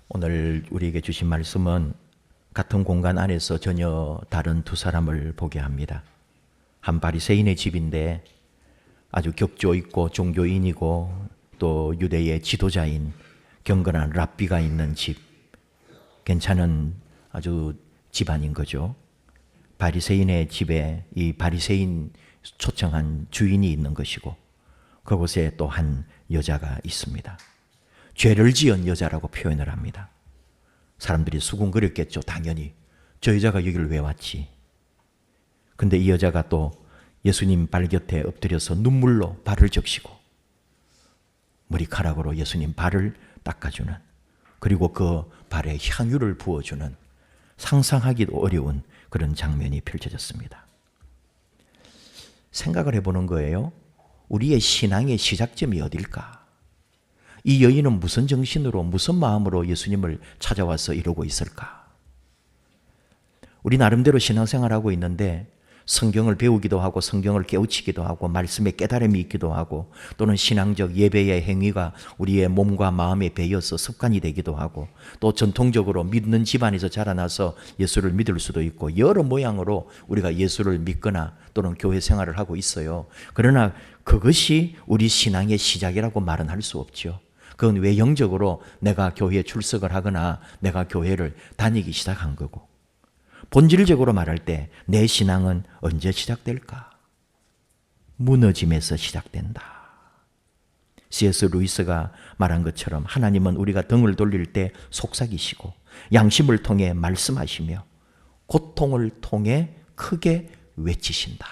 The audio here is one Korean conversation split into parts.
오늘 우리에게 주신 말씀은 같은 공간 안에서 전혀 다른 두 사람을 보게 합니다. 한 바리새인의 집인데 아주 격조 있고 종교인이고 또 유대의 지도자인 경건한 랍비가 있는 집, 괜찮은 아주 집안인 거죠. 바리새인의 집에 이 바리새인 초청한 주인이 있는 것이고 그곳에 또 한 여자가 있습니다. 죄를 지은 여자라고 표현을 합니다. 사람들이 수군거렸겠죠. 당연히 저 여자가 여기를 왜 왔지? 근데 이 여자가 또 예수님 발 곁에 엎드려서 눈물로 발을 적시고 머리카락으로 예수님 발을 닦아주는, 그리고 그 발에 향유를 부어주는 상상하기도 어려운 그런 장면이 펼쳐졌습니다. 생각을 해보는 거예요. 우리의 신앙의 시작점이 어딜까? 이 여인은 무슨 정신으로, 무슨 마음으로 예수님을 찾아와서 이러고 있을까? 우리 나름대로 신앙생활하고 있는데 성경을 배우기도 하고 성경을 깨우치기도 하고 말씀에 깨달음이 있기도 하고 또는 신앙적 예배의 행위가 우리의 몸과 마음에 배어서 습관이 되기도 하고 또 전통적으로 믿는 집안에서 자라나서 예수를 믿을 수도 있고 여러 모양으로 우리가 예수를 믿거나 또는 교회 생활을 하고 있어요. 그러나 그것이 우리 신앙의 시작이라고 말은 할 수 없죠. 그건 외형적으로 내가 교회에 출석을 하거나 내가 교회를 다니기 시작한 거고, 본질적으로 말할 때 내 신앙은 언제 시작될까? 무너짐에서 시작된다. C.S. 루이스가 말한 것처럼 하나님은 우리가 등을 돌릴 때 속삭이시고 양심을 통해 말씀하시며 고통을 통해 크게 외치신다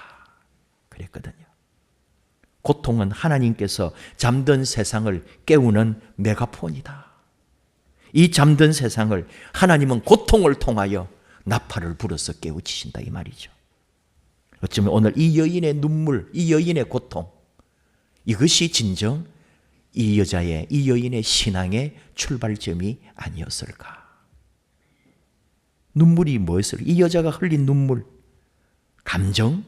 그랬거든요. 고통은 하나님께서 잠든 세상을 깨우는 메가폰이다. 이 잠든 세상을 하나님은 고통을 통하여 나팔을 불어서 깨우치신다 이 말이죠. 어쩌면 오늘 이 여인의 눈물, 이 여인의 고통, 이것이 진정 이 여자의, 이 여인의 신앙의 출발점이 아니었을까? 눈물이 뭐였을까? 이 여자가 흘린 눈물, 감정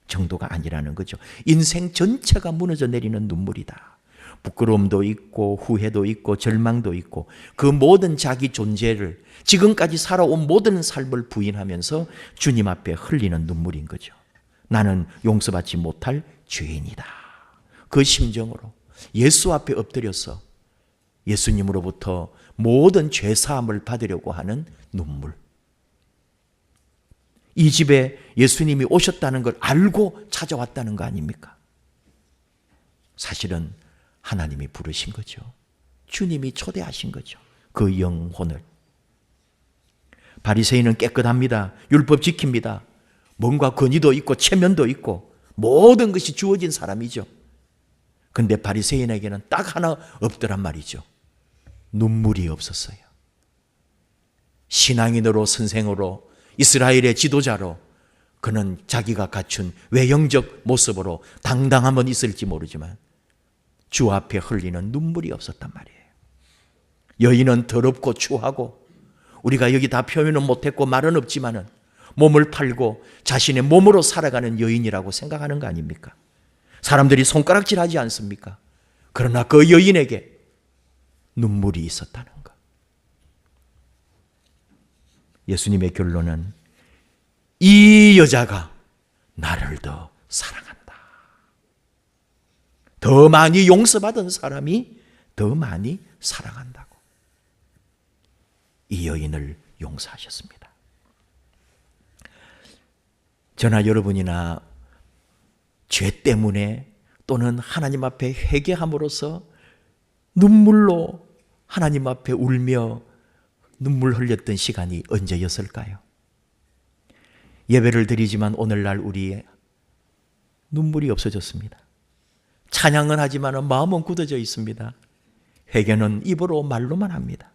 정도가 아니라는 거죠. 인생 전체가 무너져 내리는 눈물이다. 부끄러움도 있고 후회도 있고 절망도 있고 그 모든 자기 존재를, 지금까지 살아온 모든 삶을 부인하면서 주님 앞에 흘리는 눈물인 거죠. 나는 용서받지 못할 죄인이다. 그 심정으로 예수 앞에 엎드려서 예수님으로부터 모든 죄사함을 받으려고 하는 눈물. 이 집에 예수님이 오셨다는 걸 알고 찾아왔다는 거 아닙니까? 사실은 하나님이 부르신 거죠. 주님이 초대하신 거죠. 그 영혼을. 바리새인은 깨끗합니다. 율법 지킵니다. 뭔가 권위도 있고 체면도 있고 모든 것이 주어진 사람이죠. 근데 바리새인에게는 딱 하나 없더란 말이죠. 눈물이 없었어요. 신앙인으로, 선생으로, 이스라엘의 지도자로 그는 자기가 갖춘 외형적 모습으로 당당함은 있을지 모르지만 주 앞에 흘리는 눈물이 없었단 말이에요. 여인은 더럽고 추하고 우리가 여기 다 표현은 못했고 말은 없지만은 몸을 팔고 자신의 몸으로 살아가는 여인이라고 생각하는 거 아닙니까? 사람들이 손가락질하지 않습니까? 그러나 그 여인에게 눈물이 있었다는 것. 예수님의 결론은 이 여자가 나를 더 사랑한다. 더 많이 용서받은 사람이 더 많이 사랑한다고. 이 여인을 용서하셨습니다. 저나 여러분이나 죄 때문에 또는 하나님 앞에 회개함으로써 눈물로 하나님 앞에 울며 눈물 흘렸던 시간이 언제였을까요? 예배를 드리지만 오늘날 우리의 눈물이 없어졌습니다. 찬양은 하지만 마음은 굳어져 있습니다. 회개는 입으로 말로만 합니다.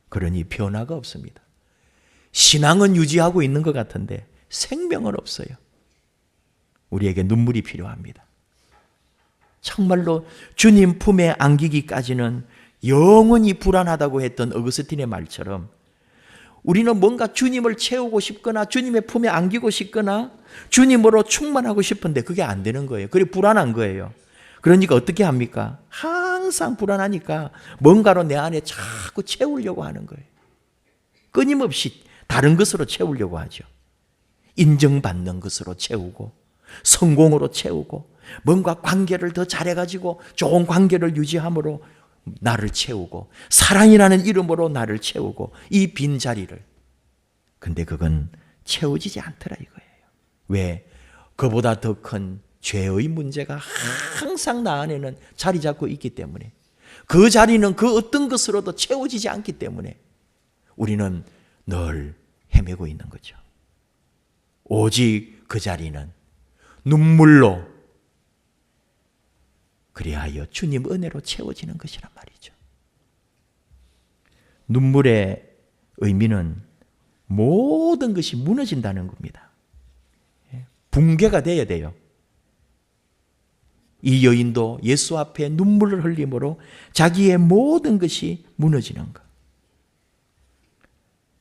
그러니 변화가 없습니다. 신앙은 유지하고 있는 것 같은데 생명은 없어요. 우리에게 눈물이 필요합니다. 정말로 주님 품에 안기기까지는 영원히 불안하다고 했던 어거스틴의 말처럼 우리는 뭔가 주님을 채우고 싶거나 주님의 품에 안기고 싶거나 주님으로 충만하고 싶은데 그게 안 되는 거예요. 그게 불안한 거예요. 그러니까 어떻게 합니까? 항상 불안하니까 뭔가로 내 안에 자꾸 채우려고 하는 거예요. 끊임없이 다른 것으로 채우려고 하죠. 인정받는 것으로 채우고, 성공으로 채우고, 뭔가 관계를 더 잘해가지고 좋은 관계를 유지함으로 나를 채우고, 사랑이라는 이름으로 나를 채우고, 이 빈자리를. 근데 그건 채워지지 않더라 이거예요. 왜? 그보다 더 큰 죄의 문제가 항상 나 안에는 자리 잡고 있기 때문에, 그 자리는 그 어떤 것으로도 채워지지 않기 때문에 우리는 늘 헤매고 있는 거죠. 오직 그 자리는 눈물로, 그리하여 주님 은혜로 채워지는 것이란 말이죠. 눈물의 의미는 모든 것이 무너진다는 겁니다. 붕괴가 돼야 돼요. 이 여인도 예수 앞에 눈물을 흘림으로 자기의 모든 것이 무너지는 것.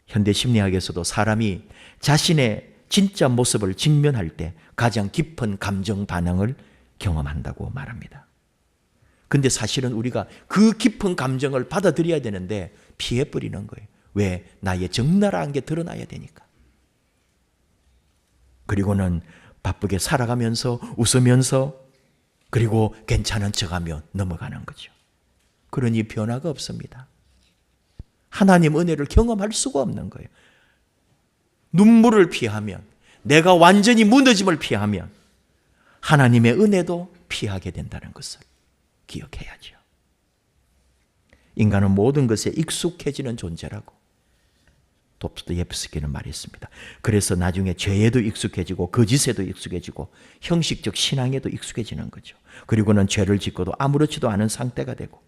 현대 심리학에서도 사람이 자신의 진짜 모습을 직면할 때 가장 깊은 감정 반응을 경험한다고 말합니다. 근데 사실은 우리가 그 깊은 감정을 받아들여야 되는데 피해버리는 거예요. 왜? 나의 적나라한 게 드러나야 되니까. 그리고는 바쁘게 살아가면서 웃으면서 그리고 괜찮은 척하며 넘어가는 거죠. 그러니 변화가 없습니다. 하나님 은혜를 경험할 수가 없는 거예요. 눈물을 피하면, 내가 완전히 무너짐을 피하면 하나님의 은혜도 피하게 된다는 것을 기억해야죠. 인간은 모든 것에 익숙해지는 존재라고 도스토옙스키는 말했습니다. 그래서 나중에 죄에도 익숙해지고 거짓에도 익숙해지고 형식적 신앙에도 익숙해지는 거죠. 그리고는 죄를 짓고도 아무렇지도 않은 상태가 되고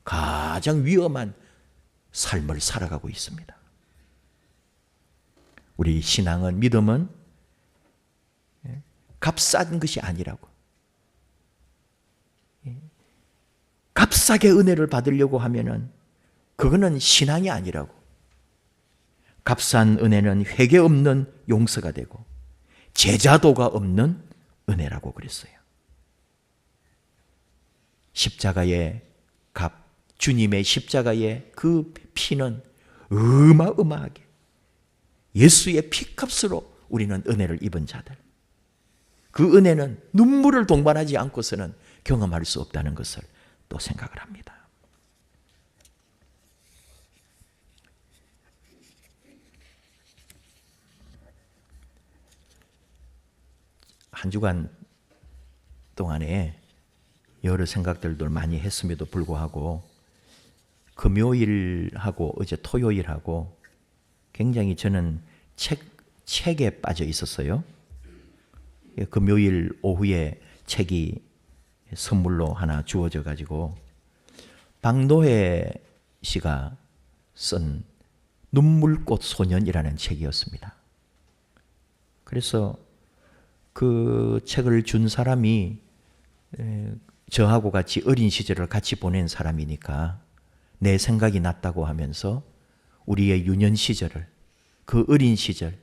가장 위험한 삶을 살아가고 있습니다. 우리 신앙은, 믿음은 값싼 것이 아니라고. 값싸게 은혜를 받으려고 하면은 그거는 신앙이 아니라고. 값싼 은혜는 회개 없는 용서가 되고 제자도가 없는 은혜라고 그랬어요. 십자가의 값, 주님의 십자가의 그 피는 어마어마하게 예수의 피값으로 우리는 은혜를 입은 자들. 그 은혜는 눈물을 동반하지 않고서는 경험할 수 없다는 것을 또 생각을 합니다. 한 주간 동안에 여러 생각들도 많이 했음에도 불구하고 금요일하고 어제 토요일하고 굉장히 저는 책에 빠져 있었어요. 금요일 오후에 책이 선물로 하나 주어져 가지고 박노해 씨가 쓴 눈물꽃 소년이라는 책이었습니다. 그래서 그 책을 준 사람이 저하고 같이 어린 시절을 같이 보낸 사람이니까 내 생각이 났다고 하면서 우리의 유년 시절을, 그 어린 시절,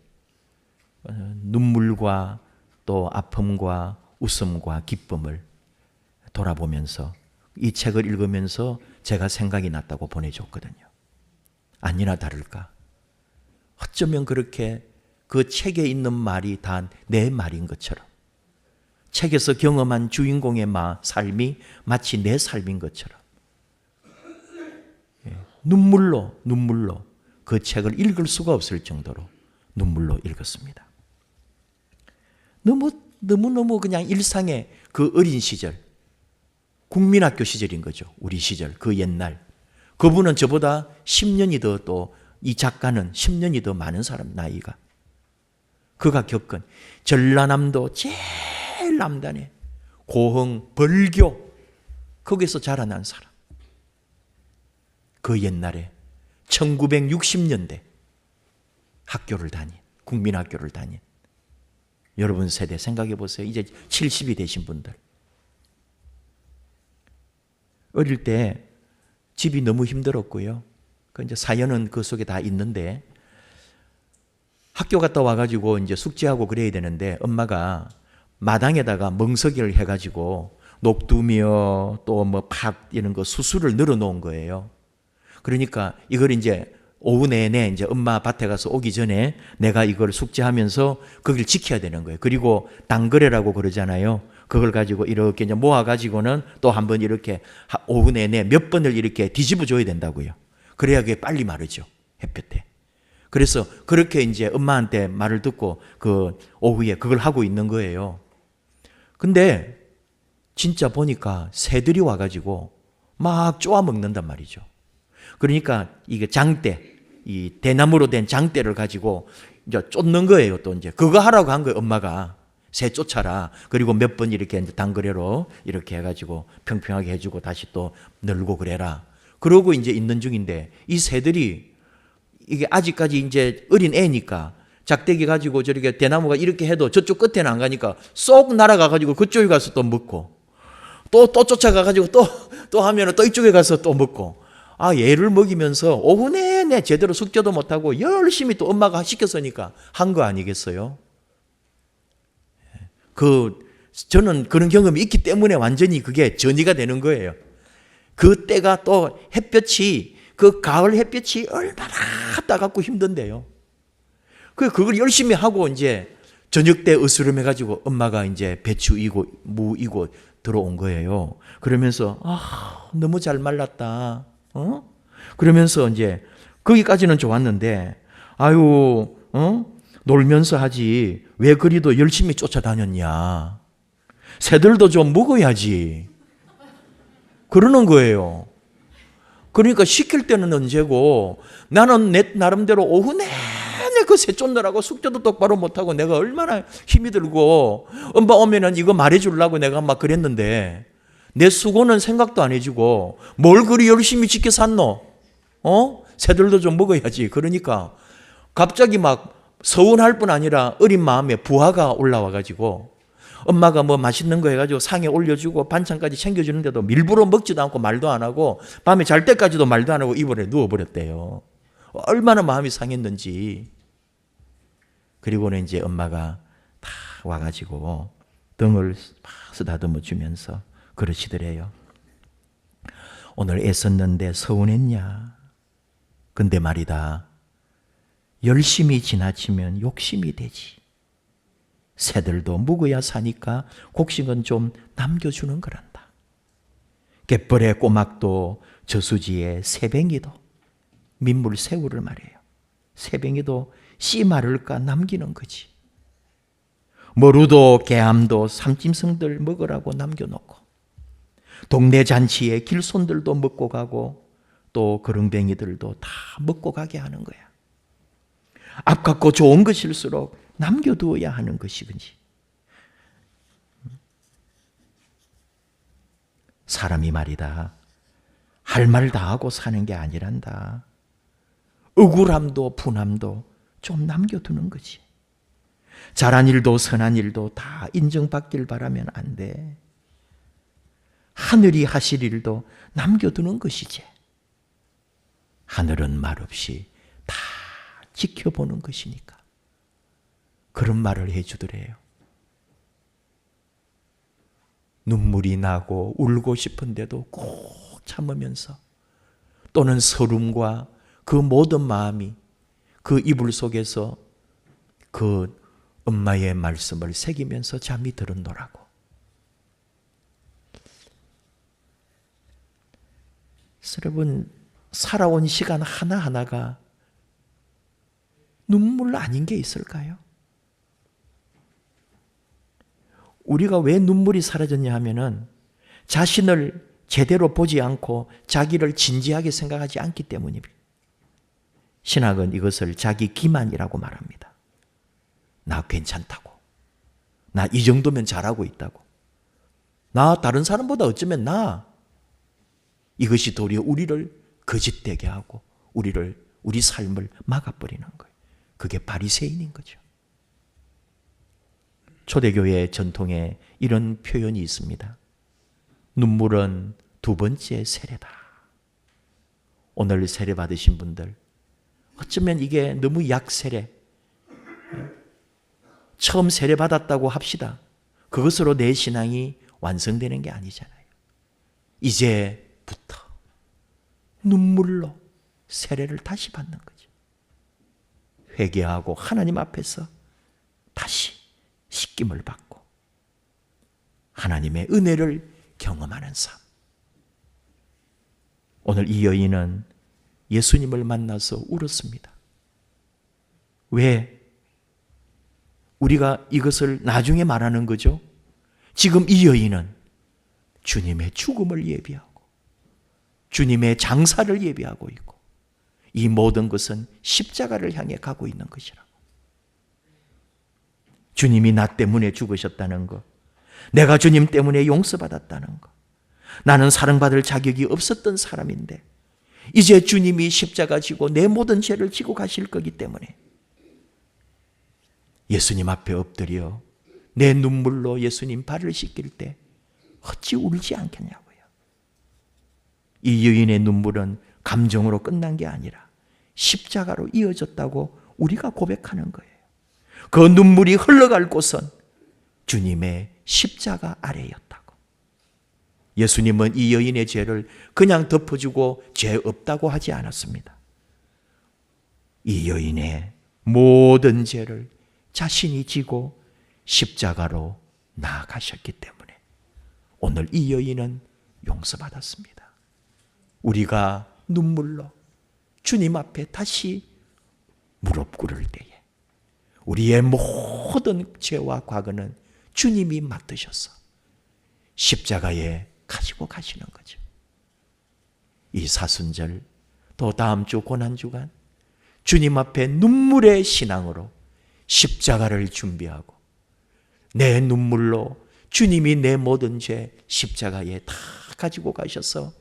눈물과 또 아픔과 웃음과 기쁨을 돌아보면서 이 책을 읽으면서 제가 생각이 났다고 보내줬거든요. 아니나 다를까, 어쩌면 그렇게 그 책에 있는 말이 다 내 말인 것처럼, 책에서 경험한 주인공의 삶이 마치 내 삶인 것처럼 눈물로 그 책을 읽을 수가 없을 정도로 눈물로 읽었습니다. 너무너무 그냥 일상의 그 어린 시절, 국민학교 시절인 거죠. 우리 시절, 그 옛날. 그분은 저보다 10년이 더, 또 이 작가는 10년이 더 많은 사람, 나이가. 그가 겪은 전라남도 제일 남단에 고흥, 벌교, 거기서 자라난 사람. 그 옛날에 1960년대 학교를 다닌, 국민학교를 다닌 여러분 세대 생각해 보세요. 이제 70이 되신 분들. 어릴 때 집이 너무 힘들었고요. 그 이제 사연은 그 속에 다 있는데, 학교 갔다 와가지고 이제 숙제하고 그래야 되는데 엄마가 마당에다가 멍석이를 해가지고 녹두며 또 뭐 팥 이런 거 수수를 늘어 놓은 거예요. 그러니까 이걸 이제 오후 내내 이제 엄마 밭에 가서 오기 전에 내가 이걸 숙제하면서 거기를 지켜야 되는 거예요. 그리고 당그레라고 그러잖아요. 그걸 가지고 이렇게 이제 모아가지고는 또 한번 이렇게 오후 내내 몇 번을 이렇게 뒤집어 줘야 된다고요. 그래야 그게 빨리 마르죠. 햇볕에. 그래서 그렇게 이제 엄마한테 말을 듣고 그 오후에 그걸 하고 있는 거예요. 근데 진짜 보니까 새들이 와가지고 막 쪼아 먹는단 말이죠. 그러니까 이게 장대, 이 대나무로 된 장대를 가지고 이제 쫓는 거예요. 또 이제 그거 하라고 한 거예요. 엄마가 새 쫓아라. 그리고 몇 번 이렇게 이제 당그레로 이렇게 해가지고 평평하게 해주고 다시 또 널고 그래라. 그러고 이제 있는 중인데 이 새들이 이게 아직까지 이제 어린 애니까 작대기 가지고 저렇게 대나무가 이렇게 해도 저쪽 끝에는 안 가니까 쏙 날아가 가지고 그쪽에 가서 또 먹고 또 쫓아가 가지고 또 하면은 또 이쪽에 가서 또 먹고 얘를 먹이면서 오후 내내 제대로 숙제도 못하고 열심히 또 엄마가 시켰으니까 한 거 아니겠어요? 저는 그런 경험이 있기 때문에 완전히 그게 전이가 되는 거예요. 그 때가 또 햇볕이 그 가을 햇볕이 얼마나 따갑고 힘든데요. 그걸 열심히 하고 이제 저녁 때 으스름해가지고 엄마가 이제 배추 이고 무 이고 들어온 거예요. 그러면서 너무 잘 말랐다. 그러면서 이제 거기까지는 좋았는데 놀면서 하지 왜 그리도 열심히 쫓아다녔냐. 새들도 좀 먹어야지. 그러는 거예요. 그러니까 시킬 때는 언제고 나는 내 나름대로 오후 내내 그 새 쫓느라고 숙제도 똑바로 못하고 내가 얼마나 힘이 들고 엄마 오면은 이거 말해주려고 내가 막 그랬는데 내 수고는 생각도 안 해주고 뭘 그리 열심히 지켜 샀노? 새들도 좀 먹어야지. 그러니까 갑자기 막 서운할 뿐 아니라 어린 마음에 부하가 올라와가지고 엄마가 뭐 맛있는 거 해가지고 상에 올려주고 반찬까지 챙겨주는데도 일부러 먹지도 않고 말도 안 하고 밤에 잘 때까지도 말도 안 하고 이불에 누워버렸대요. 얼마나 마음이 상했는지. 그리고는 이제 엄마가 다 와가지고 등을 막 쓰다듬어 주면서 그러시더래요. 오늘 애썼는데 서운했냐? 근데 말이다. 열심히 지나치면 욕심이 되지. 새들도 묵어야 사니까 곡식은 좀 남겨주는 거란다. 갯벌의 꼬막도 저수지의 새뱅이도 민물 새우를 말해요. 새뱅이도 씨 마를까 남기는 거지. 머루도 개암도 삼짐승들 먹으라고 남겨놓고 동네 잔치에 길손들도 먹고 가고 또 그릉뱅이들도 다 먹고 가게 하는 거야. 아깝고 좋은 것일수록 남겨두어야 하는 것이든지. 사람이 말이다. 할 말 다 하고 사는 게 아니란다. 억울함도 분함도 좀 남겨두는 거지. 잘한 일도 선한 일도 다 인정받길 바라면 안 돼. 하늘이 하실 일도 남겨두는 것이지. 하늘은 말없이 다 지켜보는 것이니까. 그런 말을 해주더래요. 눈물이 나고 울고 싶은데도 꼭 참으면서 또는 서름과 그 모든 마음이 그 이불 속에서 그 엄마의 말씀을 새기면서 잠이 들었노라고. 여러분, 살아온 시간 하나하나가 눈물 아닌 게 있을까요? 우리가 왜 눈물이 사라졌냐 하면은 자신을 제대로 보지 않고 자기를 진지하게 생각하지 않기 때문입니다. 신학은 이것을 자기 기만이라고 말합니다. 나 괜찮다고. 나 이 정도면 잘하고 있다고. 나 다른 사람보다 어쩌면 나. 이것이 도리어 우리를 거짓되게 하고 우리 삶을 막아버리는 거예요. 그게 바리새인인 거죠. 초대교회 전통에 이런 표현이 있습니다. 눈물은 두 번째 세례다. 오늘 세례 받으신 분들, 어쩌면 이게 너무 약세례, 처음 세례 받았다고 합시다. 그것으로 내 신앙이 완성되는 게 아니잖아요. 이제부터 눈물로 세례를 다시 받는 거죠. 회개하고 하나님 앞에서 다시 씻김을 받고 하나님의 은혜를 경험하는 삶. 오늘 이 여인은 예수님을 만나서 울었습니다. 왜? 우리가 이것을 나중에 말하는 거죠. 지금 이 여인은 주님의 죽음을 예비하고 주님의 장사를 예비하고 있고 이 모든 것은 십자가를 향해 가고 있는 것이라고. 주님이 나 때문에 죽으셨다는 것, 내가 주님 때문에 용서받았다는 것, 나는 사랑받을 자격이 없었던 사람인데 이제 주님이 십자가 지고 내 모든 죄를 지고 가실 거기 때문에 예수님 앞에 엎드려 내 눈물로 예수님 발을 씻길 때 어찌 울지 않겠냐고요. 이 여인의 눈물은 감정으로 끝난 게 아니라 십자가로 이어졌다고 우리가 고백하는 거예요. 그 눈물이 흘러갈 곳은 주님의 십자가 아래였다고. 예수님은 이 여인의 죄를 그냥 덮어주고 죄 없다고 하지 않았습니다. 이 여인의 모든 죄를 자신이 지고 십자가로 나아가셨기 때문에 오늘 이 여인은 용서받았습니다. 우리가 눈물로 주님 앞에 다시 무릎 꿇을 때에 우리의 모든 죄와 과거는 주님이 맡으셔서 십자가에 가지고 가시는 거죠. 이 사순절 또 다음 주 고난주간 주님 앞에 눈물의 신앙으로 십자가를 준비하고 내 눈물로 주님이 내 모든 죄 십자가에 다 가지고 가셔서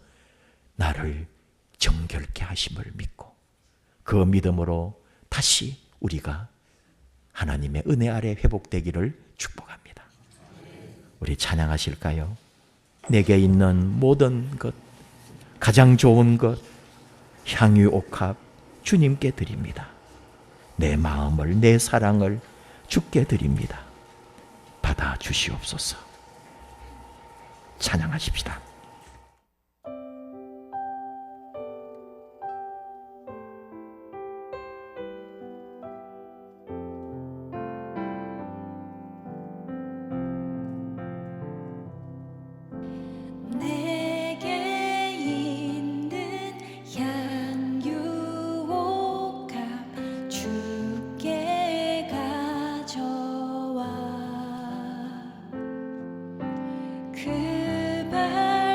나를 정결케 하심을 믿고 그 믿음으로 다시 우리가 하나님의 은혜 아래 회복되기를 축복합니다. 우리 찬양하실까요? 내게 있는 모든 것, 가장 좋은 것, 향유 옥합 주님께 드립니다. 내 마음을, 내 사랑을 주께 드립니다. 받아 주시옵소서. 찬양하십시다. 그 발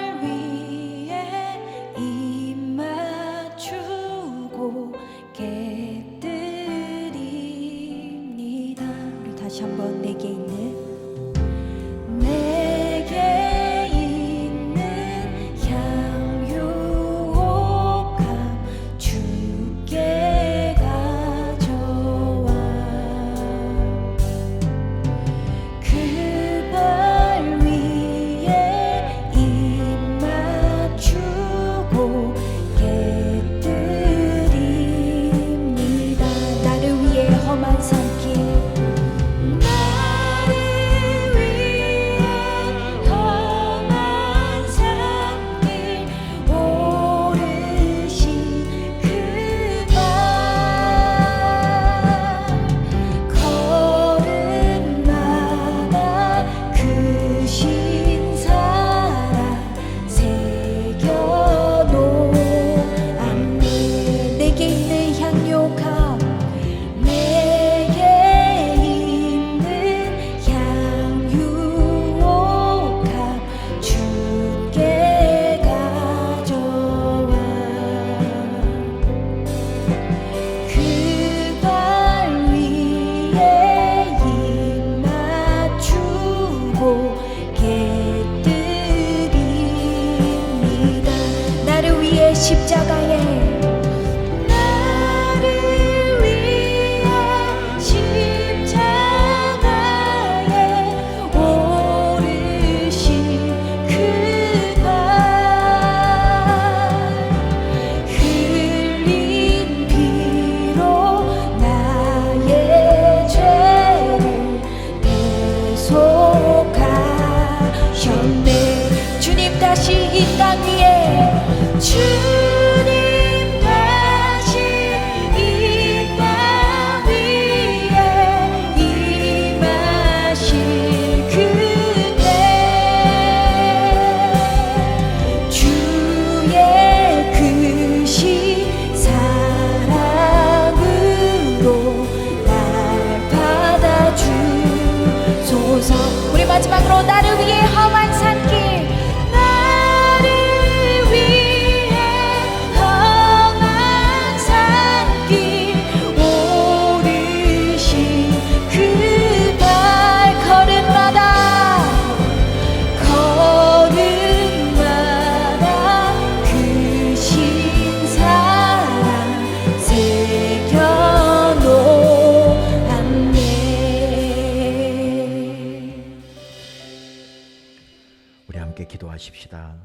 기도하십시다.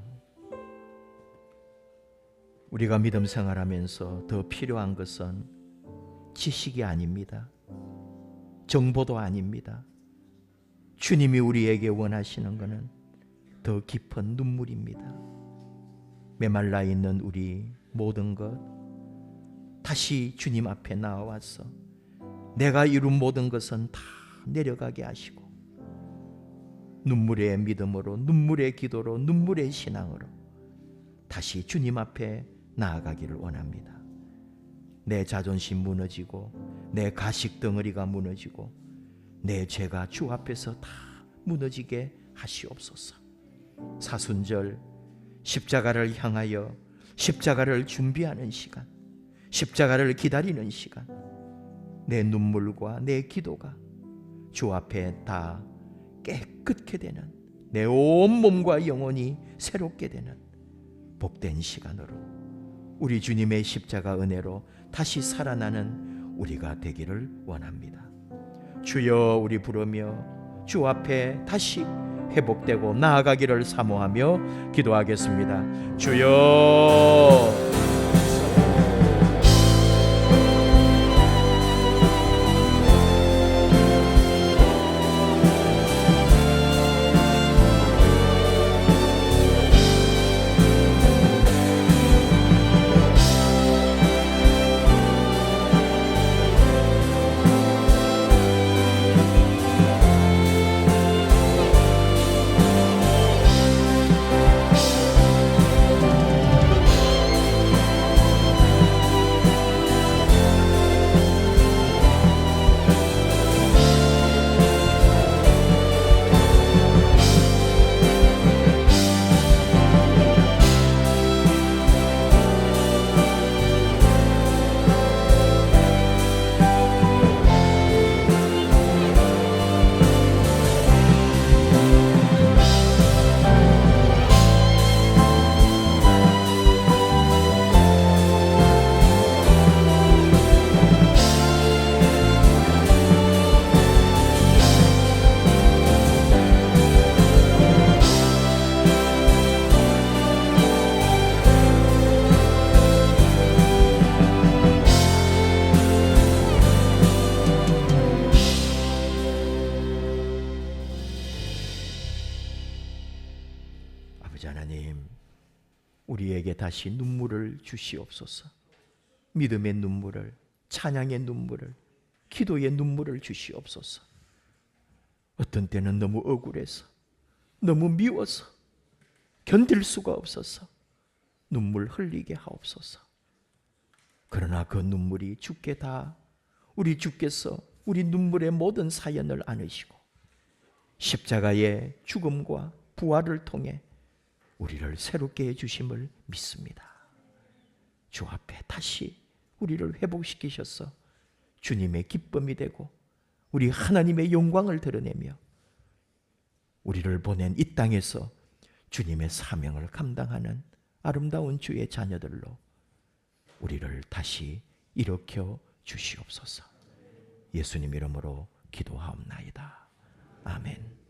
우리가 믿음 생활하면서 더 필요한 것은 지식이 아닙니다. 정보도 아닙니다. 주님이 우리에게 원하시는 것은 더 깊은 눈물입니다. 메말라 있는 우리 모든 것 다시 주님 앞에 나와서 내가 이룬 모든 것은 다 내려가게 하시고 눈물의 믿음으로, 눈물의 기도로, 눈물의 신앙으로 다시 주님 앞에 나아가기를 원합니다. 내 자존심 무너지고 내 가식 덩어리가 무너지고 내 죄가 주 앞에서 다 무너지게 하시옵소서. 사순절 십자가를 향하여 십자가를 준비하는 시간, 십자가를 기다리는 시간, 내 눈물과 내 기도가 주 앞에 다 깨끗게 되는, 내 온 몸과 영혼이 새롭게 되는 복된 시간으로 우리 주님의 십자가 은혜로 다시 살아나는 우리가 되기를 원합니다. 주여, 우리 부르며 주 앞에 다시 회복되고 나아가기를 사모하며 기도하겠습니다. 주여, 아버지 하나님, 우리에게 다시 눈물을 주시옵소서. 믿음의 눈물을, 찬양의 눈물을, 기도의 눈물을 주시옵소서. 어떤 때는 너무 억울해서, 너무 미워서 견딜 수가 없어서 눈물 흘리게 하옵소서. 그러나 그 눈물이 주께 다, 우리 주께서 우리 눈물의 모든 사연을 안으시고 십자가의 죽음과 부활을 통해 우리를 새롭게 해주심을 믿습니다. 주 앞에 다시 우리를 회복시키셔서 주님의 기쁨이 되고 우리 하나님의 영광을 드러내며 우리를 보낸 이 땅에서 주님의 사명을 감당하는 아름다운 주의 자녀들로 우리를 다시 일으켜 주시옵소서. 예수님 이름으로 기도하옵나이다. 아멘.